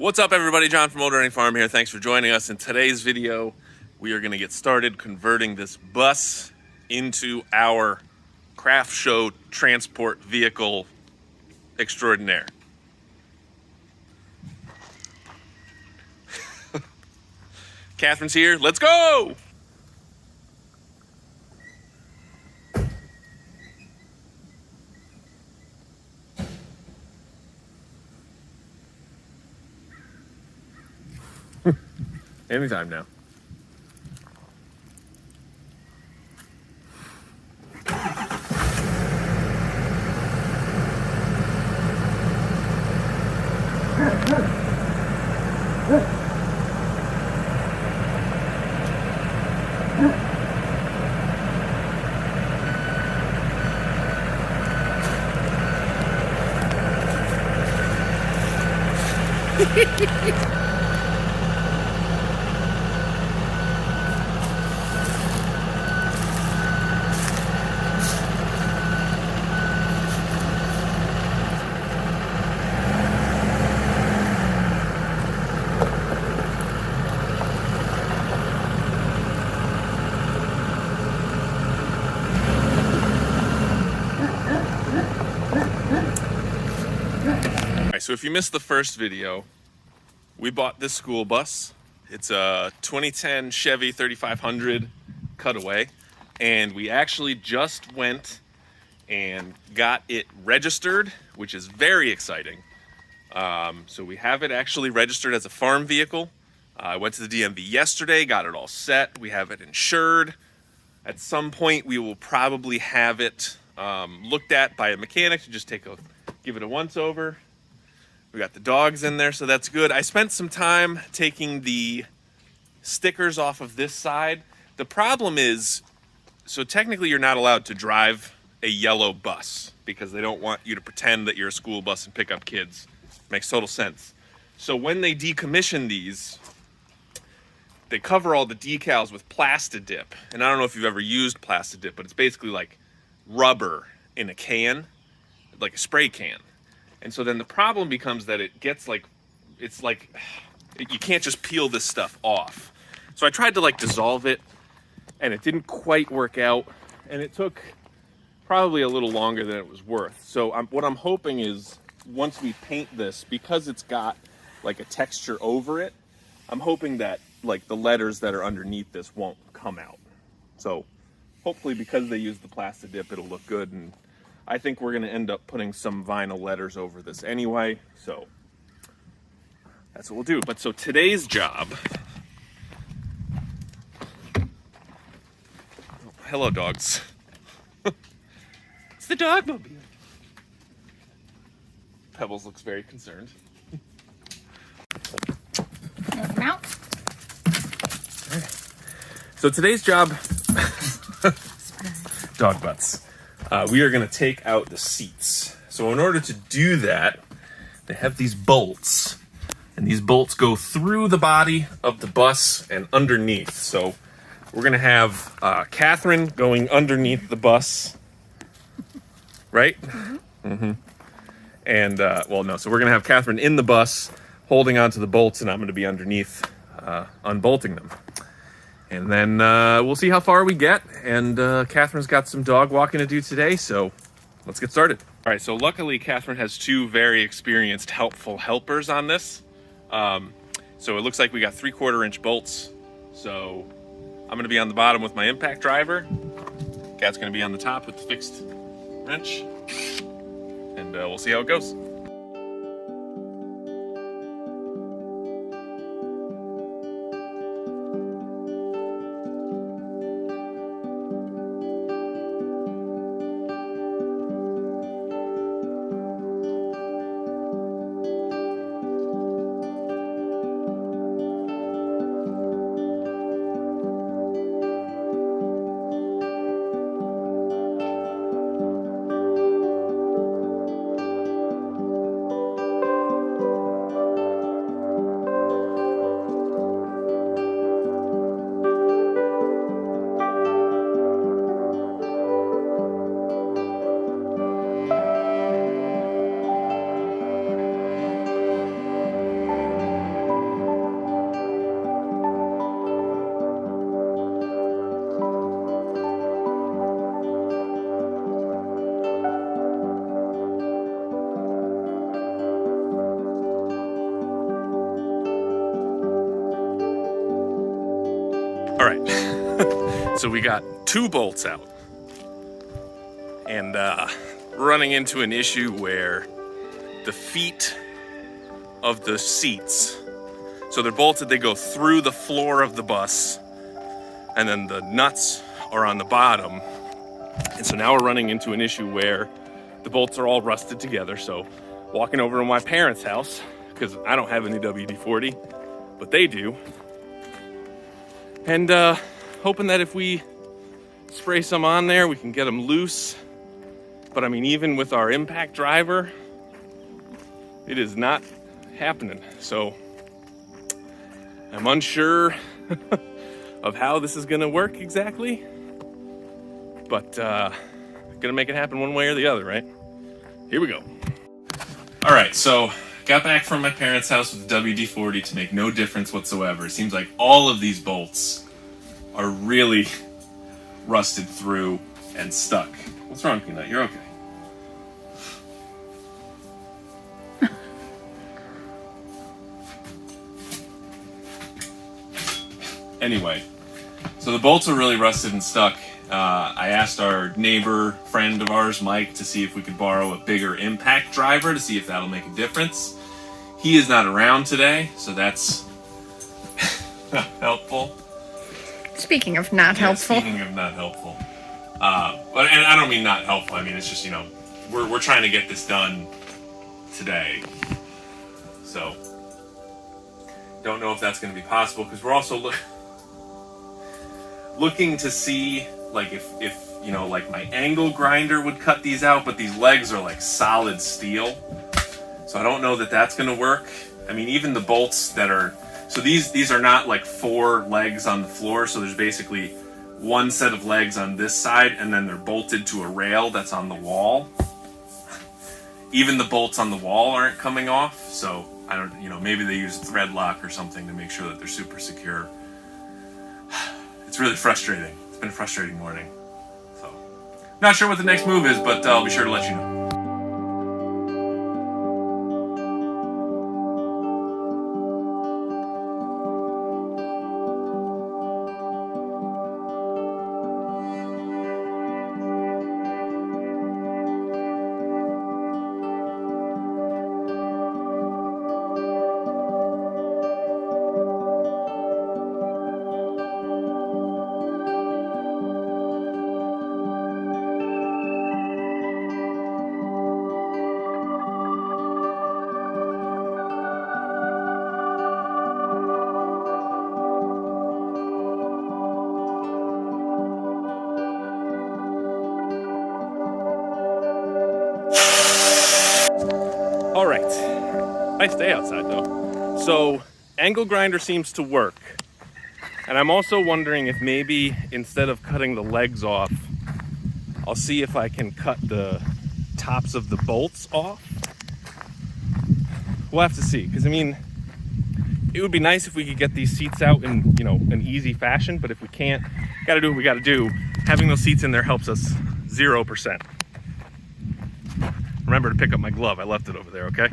What's up, everybody? John from Old Running Farm here. Thanks for joining us. In today's video, we are going to get started converting this bus into our craft show transport vehicle extraordinaire. Catherine's here. Let's go! Anytime now. So if you missed the first video, we bought this school bus. It's a 2010 Chevy 3500 Cutaway, and we actually just went and got it registered, which is very exciting. So we have it actually registered as a farm vehicle. I went to the DMV yesterday, got it all set. We have it insured. At some point, we will probably have it looked at by a mechanic to just give it a once over. We got the dogs in there, so that's good. I spent some time taking the stickers off of this side. The problem is, so technically you're not allowed to drive a yellow bus because they don't want you to pretend that you're a school bus and pick up kids. Makes total sense. So when they decommission these, they cover all the decals with Plastidip. And I don't know if you've ever used Plastidip, but it's basically like rubber in a can, like a spray can. And so then the problem becomes that it gets you can't just peel this stuff off. So I tried to dissolve it, and it didn't quite work out, and it took probably a little longer than it was worth. So what I'm hoping is once we paint this, because it's got a texture over it, I'm hoping that the letters that are underneath this won't come out. So hopefully, because they use the Plastidip, it'll look good, and I think we're going to end up putting some vinyl letters over this anyway, so that's what we'll do. But so today's job... Oh, hello, dogs. It's the dog mobile. Pebbles looks very concerned. Mount. So today's job... Dog butts. We are going to take out the seats. So in order to do that, they have these bolts, and these bolts go through the body of the bus and underneath. So we're going to have Catherine going underneath the bus, right? Mm-hmm. And, so we're going to have Catherine in the bus holding onto the bolts, and I'm going to be underneath unbolting them. And then we'll see how far we get. And Catherine's got some dog walking to do today, so let's get started. All right, so luckily Catherine has two very experienced, helpful helpers on this. So it looks like we got 3/4 inch bolts. So I'm gonna be on the bottom with my impact driver. Cat's gonna be on the top with the fixed wrench. And we'll see how it goes. All right, so we got 2 bolts out, and running into an issue where the feet of the seats, so they're bolted, they go through the floor of the bus, and then the nuts are on the bottom. And so now we're running into an issue where the bolts are all rusted together. So walking over to my parents' house, because I don't have any WD-40, but they do. And hoping that if we spray some on there, we can get them loose. But I mean, even with our impact driver, it is not happening. So I'm unsure of how this is gonna work exactly, but gonna make it happen one way or the other, right? Here we go. All right, so got back from my parents' house with the WD-40 to make no difference whatsoever. It seems like all of these bolts are really rusted through and stuck. What's wrong, Peanut? You're okay. Anyway, so the bolts are really rusted and stuck. I asked our neighbor friend of ours, Mike, to see if we could borrow a bigger impact driver to see if that'll make a difference. He is not around today, so that's not helpful. Speaking of not helpful. Speaking of not helpful. But and I don't mean not helpful. I mean, it's just, you know, we're trying to get this done today. So don't know if that's going to be possible, because we're also looking to see like if you know, like my angle grinder would cut these out, but these legs are like solid steel, so I don't know that that's going to work. I mean, even the bolts that are, so these are not like 4 legs on the floor, so there's basically 1 set of legs on this side, and then they're bolted to a rail that's on the wall. Even the bolts on the wall aren't coming off, so I don't, you know, maybe they use thread lock or something to make sure that they're super secure. It's really frustrating. It's been a frustrating morning. So, not sure what the next move is, but I'll be sure to let you know. All right, nice day outside though. So angle grinder seems to work. And I'm also wondering if maybe instead of cutting the legs off, I'll see if I can cut the tops of the bolts off. We'll have to see, because I mean, it would be nice if we could get these seats out in, you know, an easy fashion, but if we can't, gotta do what we gotta do. Having those seats in there helps us 0%. Remember to pick up my glove. I left it over there, okay?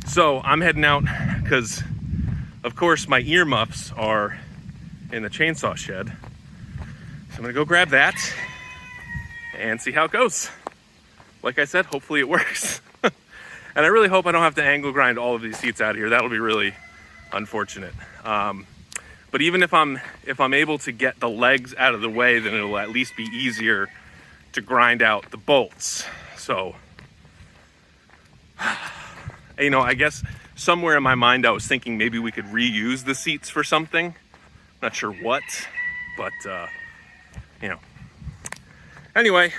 So I'm heading out because, of course, my earmuffs are in the chainsaw shed. So I'm gonna go grab that and see how it goes. Like I said, hopefully it works. And I really hope I don't have to angle grind all of these seats out of here. That'll be really unfortunate. But even if I'm able to get the legs out of the way, then it'll at least be easier to grind out the bolts. So, you know, I guess somewhere in my mind I was thinking maybe we could reuse the seats for something. Not sure what, but you know. Anyway,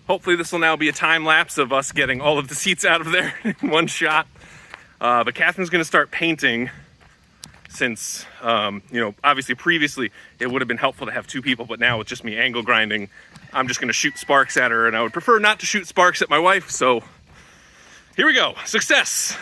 hopefully this will now be a time lapse of us getting all of the seats out of there in one shot. But Catherine's gonna start painting, since, you know, obviously previously it would have been helpful to have 2 people, but now with just me angle grinding, I'm just gonna shoot sparks at her, and I would prefer not to shoot sparks at my wife, so here we go, success.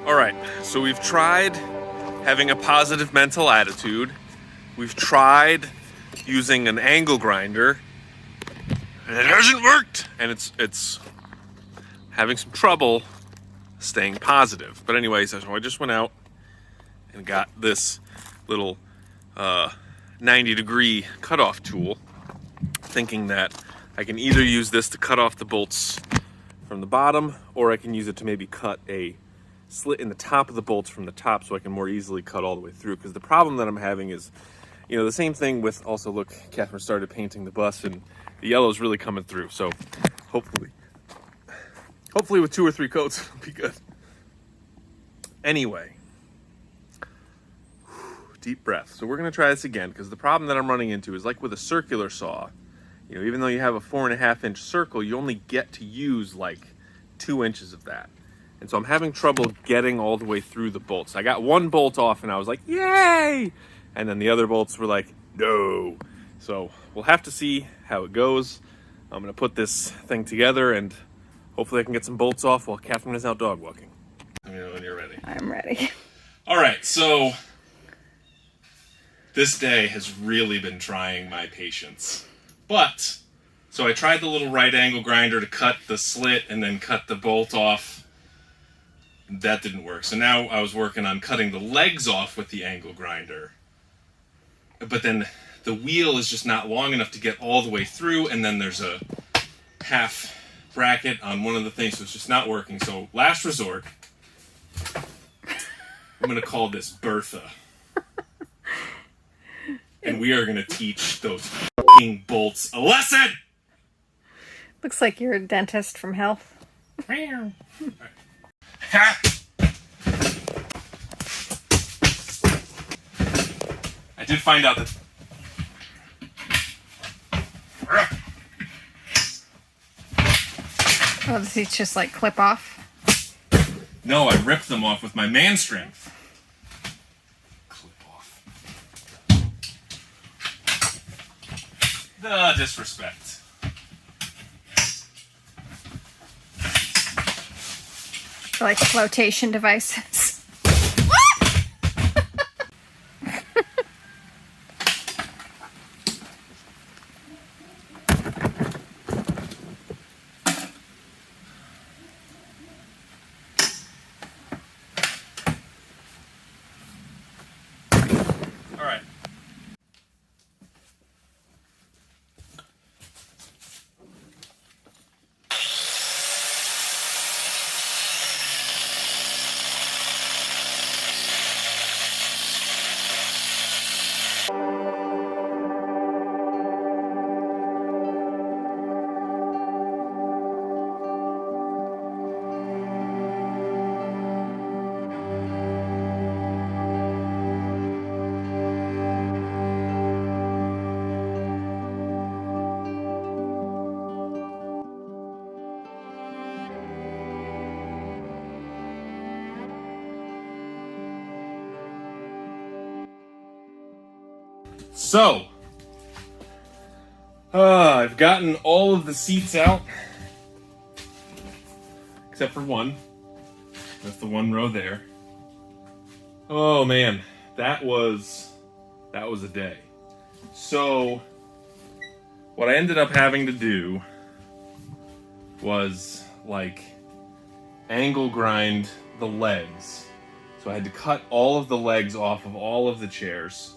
All right, so we've tried having a positive mental attitude. We've tried using an angle grinder, and it hasn't worked. And it's having some trouble staying positive. But anyways, so I just went out and got this little 90-degree cutoff tool, thinking that I can either use this to cut off the bolts from the bottom, or I can use it to maybe cut a slit in the top of the bolts from the top so I can more easily cut all the way through. Because the problem that I'm having is, you know, the same thing with, also look, Catherine started painting the bus and the yellow is really coming through. So hopefully with 2 or 3 coats, it'll be good. Anyway, deep breath. So we're gonna try this again, because the problem that I'm running into is like with a circular saw, you know, even though you have a 4.5-inch circle, you only get to use like 2 inches of that. And so I'm having trouble getting all the way through the bolts. I got one bolt off and I was like, yay! And then the other bolts were like, no. So we'll have to see how it goes. I'm gonna put this thing together and hopefully I can get some bolts off while Catherine is out dog walking. Let me know when you're ready. I'm ready. All right, so this day has really been trying my patience. But, so I tried the little right angle grinder to cut the slit and then cut the bolt off. That didn't work. So now I was working on cutting the legs off with the angle grinder. But then the wheel is just not long enough to get all the way through, and then there's a half bracket on one of the things, so it's just not working. So last resort, I'm going to call this Bertha. And we are going to teach those fucking bolts a lesson! Looks like you're a dentist from health. I did find out that... Oh, does he just like clip off? No, I ripped them off with my man strength. Clip off. The disrespect. Like flotation devices. All right. So, I've gotten all of the seats out, except for one. That's the one row there. Oh man, that was a day. So, what I ended up having to do was like angle grind the legs. So I had to cut all of the legs off of all of the chairs.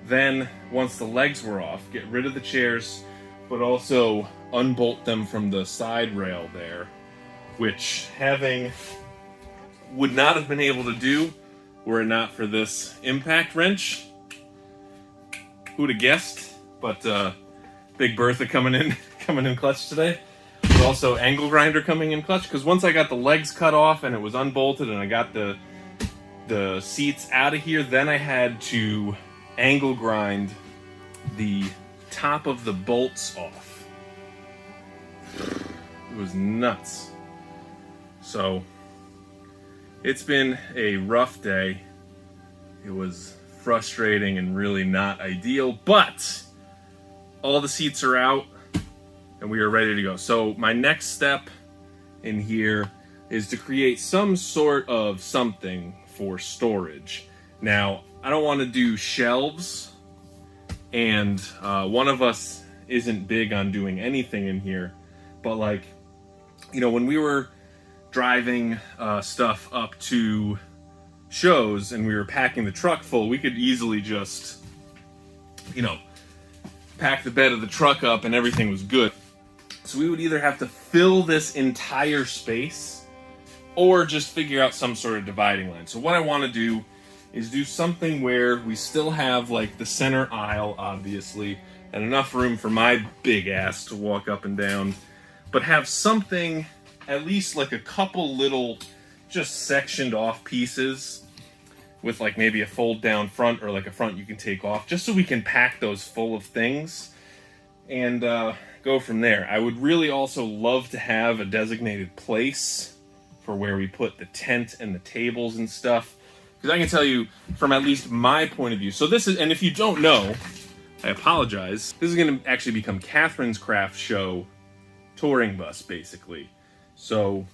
Then, once the legs were off, get rid of the chairs, but also unbolt them from the side rail there, which would not have been able to do were it not for this impact wrench. Who'd have guessed? But Big Bertha coming in clutch today. But also angle grinder coming in clutch, because once I got the legs cut off and it was unbolted and I got the seats out of here, then I had to angle grind the top of the bolts off. It was nuts. So it's been a rough day. It was frustrating and really not ideal, but all the seats are out and we are ready to go. So my next step in here, is to create some sort of something for storage. Now, I don't want to do shelves, and one of us isn't big on doing anything in here, but like, you know, when we were driving stuff up to shows and we were packing the truck full, we could easily just, you know, pack the bed of the truck up and everything was good. So we would either have to fill this entire space or just figure out some sort of dividing line. So what I want to do is do something where we still have like the center aisle, obviously, and enough room for my big ass to walk up and down, but have something, at least like a couple little just sectioned off pieces with like maybe a fold down front or like a front you can take off, just so we can pack those full of things and go from there. I would really also love to have a designated place for where we put the tent and the tables and stuff, because I can tell you from at least my point of view. So this is, and if you don't know, I apologize, this is going to actually become Catherine's Craft Show touring bus, basically. So,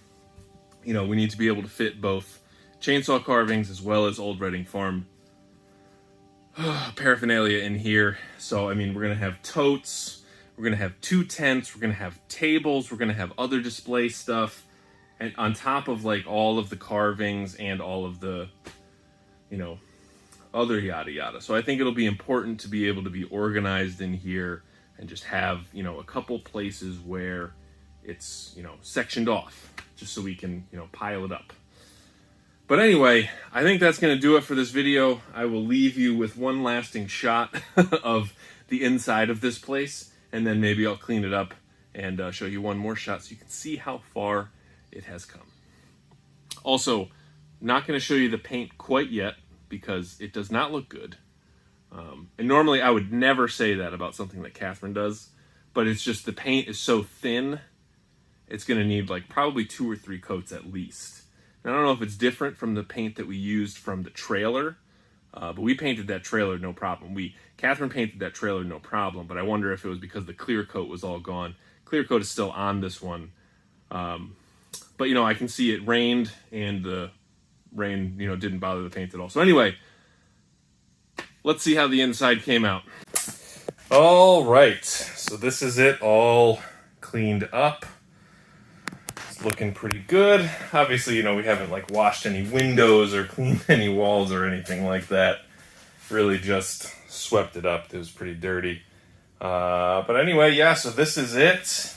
you know, we need to be able to fit both chainsaw carvings as well as Old Reading Farm paraphernalia in here. So, I mean, we're going to have totes, we're going to have 2 tents, we're going to have tables, we're going to have other display stuff, and on top of like all of the carvings and all of the, you know, other yada yada. So I think it'll be important to be able to be organized in here and just have, you know, a couple places where it's, you know, sectioned off, just so we can, you know, pile it up. But anyway, I think that's going to do it for this video. I will leave you with one lasting shot of the inside of this place, and then maybe I'll clean it up and show you one more shot so you can see how far it has come. Also, not going to show you the paint quite yet because it does not look good. And normally I would never say that about something that Catherine does, but it's just the paint is so thin, it's going to need like probably 2 or 3 coats at least. And I don't know if it's different from the paint that we used from the trailer, but we painted that trailer no problem. Catherine painted that trailer no problem, but I wonder if it was because the clear coat was all gone. Clear coat is still on this one. But, you know, I can see it rained, and the rain, you know, didn't bother the paint at all. So anyway, let's see how the inside came out. All right, so this is it all cleaned up. It's looking pretty good. Obviously, you know, we haven't like washed any windows or cleaned any walls or anything like that. Really just swept it up. It was pretty dirty. But anyway, yeah, so this is it.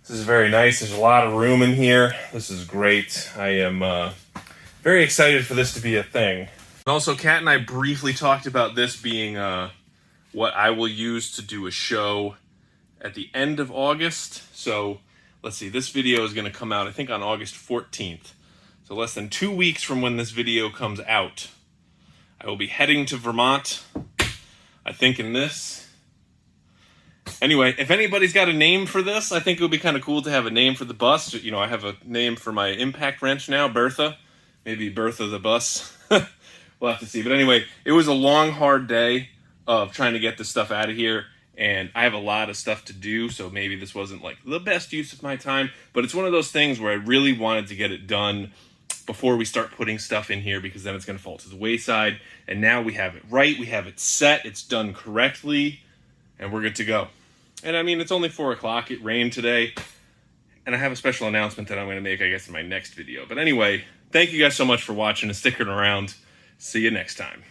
This is very nice. There's a lot of room in here. This is great. I am very excited for this to be a thing. Also, Kat and I briefly talked about this being what I will use to do a show at the end of August. So let's see, this video is going to come out, I think, on August 14th. So less than 2 weeks from when this video comes out, I will be heading to Vermont, I think, in this. Anyway, if anybody's got a name for this, I think it would be kind of cool to have a name for the bus. You know, I have a name for my impact wrench now, Bertha. Maybe Bertha the bus. We'll have to see. But anyway, it was a long, hard day of trying to get this stuff out of here. And I have a lot of stuff to do, so maybe this wasn't like the best use of my time. But it's one of those things where I really wanted to get it done before we start putting stuff in here, because then it's going to fall to the wayside. And now we have it right. We have it set. It's done correctly. And we're good to go. And I mean, it's only 4 o'clock. It rained today. And I have a special announcement that I'm going to make, I guess, in my next video. But anyway, thank you guys so much for watching and sticking around. See you next time.